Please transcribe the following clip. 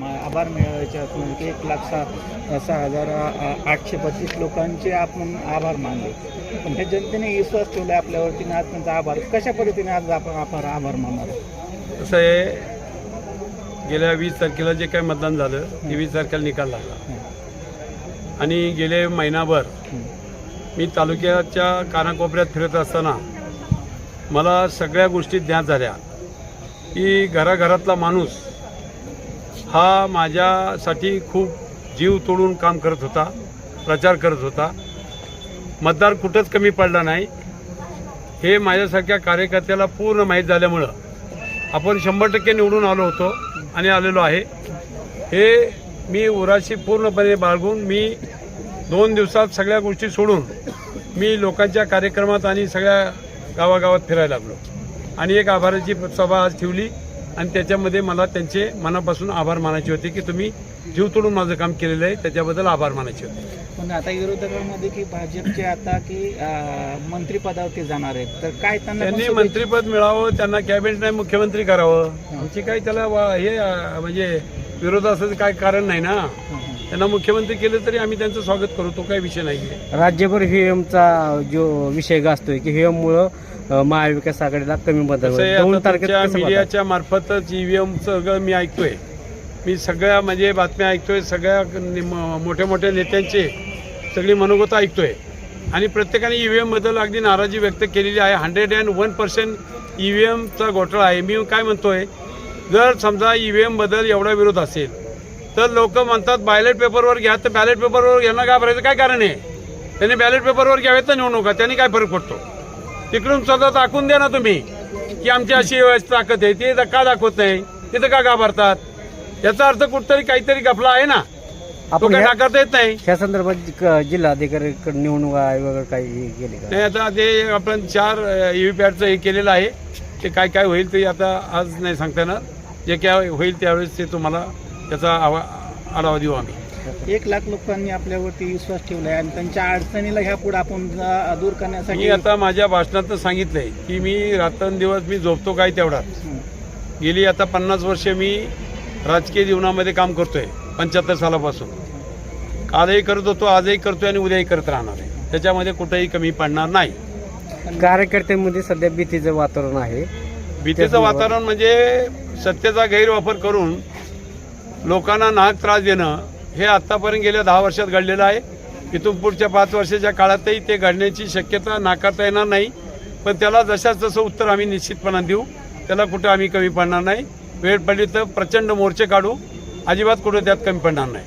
आभार मेळाव्याच्या म्हणजे 1,06,832 लोकांचे आपण आभार मानले, पण ह्या जनतेने विश्वास ठेवला आपल्यावरती आज त्यांचा आभार कशा पद्धतीने आज आपण आभार मानणार? कसं आहे, गेल्या 20 तारखेला जे काही मतदान झालं ते 20 तारखेला निकाल लागला आणि गेले महिनाभर मी तालुक्याच्या कानाकोपऱ्यात फिरत असताना मला सगळ्या गोष्टी ज्ञात झाल्या की घराघरातला माणूस हा माझ्यासाठी खूप जीव तोडून काम करत होता, प्रचार करत होता. मतदार कुठंच कमी पडला नाही हे माझ्यासारख्या कार्यकर्त्याला पूर्ण माहीत झाल्यामुळं आपण 100% निवडून आलो होतो आणि आलेलो आहे. हे मी उराशी पूर्णपणे बाळगून मी 2 दिवसात सगळ्या गोष्टी सोडून मी लोकांच्या कार्यक्रमात आणि सगळ्या गावागावात फिरायला लागलो आणि एक आभाराची सभा आज ठेवली आणि त्याच्यामध्ये मला त्यांचे मनापासून आभार मानायचे होते की तुम्ही जीव तोडून माझं काम केलेलं आहे, त्याच्याबद्दल आभार मानायचे होते. पण आता विरोधकांमध्ये की भाजपचे आता की मंत्रिपदावरती जाणार आहेत, तर काय त्यांनी मंत्रिपद मिळावं, त्यांना कॅबिनेट नाही मुख्यमंत्री करावं, आमची काही त्याला हे म्हणजे विरोध असं काय कारण नाही ना. त्यांना मुख्यमंत्री केलं तरी आम्ही त्यांचं स्वागत करू, तो काही विषय नाही. राज्यभर ईव्हीएमचा जो विषय गाजतोय की ईव्हीएममुळं महाविकास आघाडीला कमी मत मीडियाच्या मार्फतच ईव्हीएम सगळं मी ऐकतोय, मी सगळ्या म्हणजे बातम्या ऐकतोय, सगळ्या मोठ्या मोठ्या नेत्यांचे सगळी मनोगत ऐकतोय आणि प्रत्येकाने ईव्हीएमबद्दल अगदी नाराजी व्यक्त केलेली आहे. 101% ईव्हीएमचा घोटाळा आहे. मी काय म्हणतोय, जर समजा ईव्हीएमबद्दल एवढा विरोध असेल तर लोक म्हणतात बॅलेट पेपरवर घ्या, तर बॅलेट पेपरवर यांना घाबरायचं काय कारण आहे? त्यांनी बॅलेट पेपरवर घ्यावेत तर निवडणुका, त्यांनी काय फरक पडतो? तिकडून स्वतः दाखवून द्या ना तुम्ही की आमची अशी ताकद आहे, ते का दाखवत नाही, तिथं का घाबरतात? याचा अर्थ कुठतरी काहीतरी गफला आहे ना, तो काय नाकारता येत नाही. या संदर्भात जिल्हाधिकारी निवडणुका वगैरे काही गेले नाही. आता ते आपण 4 EVPATचं हे केलेलं आहे, ते काय काय होईल ते आता आज नाही सांगता येणार. जे काय होईल त्यावेळेस ते तुम्हाला त्याचा आढावा देऊ आम्ही. 1,00,000 लोकांनी आपल्यावरती विश्वास ठेवलाय आणि त्यांच्या अडचणीला ह्या पुढे आपण दूर करण्यासाठी मी आता माझ्या भाषणात सांगितलंय की मी रात्रंदिवस मी झोपतो काय तेवढाच. गेली आता 50 वर्षे मी राजकीय जीवनामध्ये काम करतोय, 75 सालापासून. कालही करत होतो, आजही करतोय आणि उद्याही करत राहणार आहे. त्याच्यामध्ये कुठेही कमी पडणार नाही. कार्यकर्त्यांमध्ये सध्या भीतीचं वातावरण आहे. भीतीचं वातावरण म्हणजे सत्तेचा गैरवापर करून लोकांना नाहक त्रास देणं हे आत्तापर्यंत गेल्या 10 वर्षात घडलेलं आहे. इथून पुढच्या 5 वर्षाच्या काळातही ते घडण्याची शक्यता नाकारता येणार नाही. पण त्याला जशाच तसं उत्तर आम्ही निश्चितपणाने देऊ, त्याला कुठं आम्ही कमी पडणार नाही. वेळ पडली तर प्रचंड मोर्चे काढू, अजिबात कुठं त्यात कमी पडणार नाही.